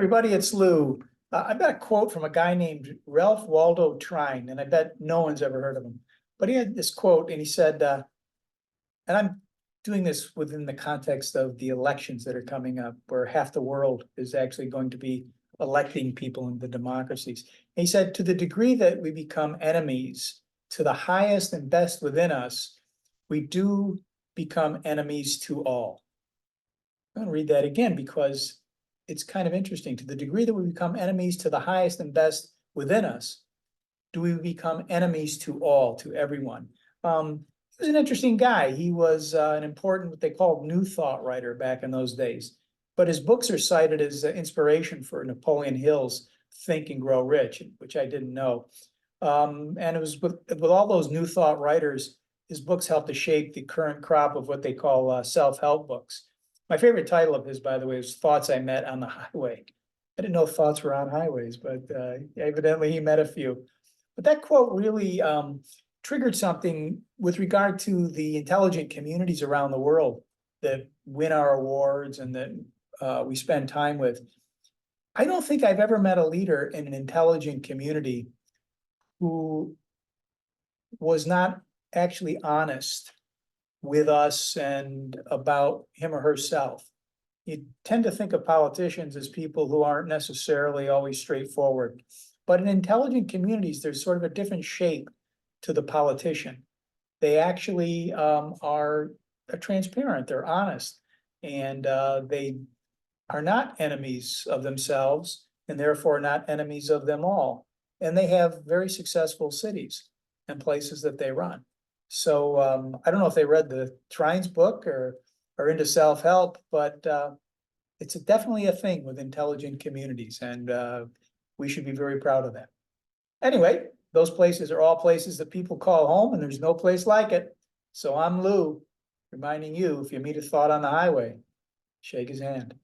Everybody, it's Lou. I've got a quote from a guy named Ralph Waldo Trine, and I bet no one's ever heard of him. But he had this quote and he said, and I'm doing this within the context of the elections that are coming up, where half the world is actually going to be electing people in the democracies. And he said, to the degree that we become enemies to the highest and best within us, we do become enemies to all. I'm gonna read that again because it's kind of interesting. To the degree that we become enemies to the highest and best within us, do we become enemies to all, to everyone? He was an interesting guy. He was an important, what they called New Thought writer back in those days. But his books are cited as inspiration for Napoleon Hill's Think and Grow Rich, which I didn't know. And it was with all those New Thought writers, his books helped to shape the current crop of what they call self-help books. My favorite title of his, by the way, was Thoughts I Met on the Highway. I didn't know thoughts were on highways, but evidently he met a few. But that quote really triggered something with regard to the intelligent communities around the world that win our awards and that we spend time with. I don't think I've ever met a leader in an intelligent community who was not actually honest with us and about him or herself. You tend to think of politicians as people who aren't necessarily always straightforward. But in intelligent communities, there's sort of a different shape to the politician. They actually are transparent, they're honest, and they are not enemies of themselves and therefore not enemies of them all. And they have very successful cities and places that they run. So I don't know if they read the Trine's book or are into self-help, but it's definitely a thing with intelligent communities, and we should be very proud of that. Anyway, those places are all places that people call home, and there's no place like it. So I'm Lou, reminding you, if you meet a thought on the highway, shake his hand.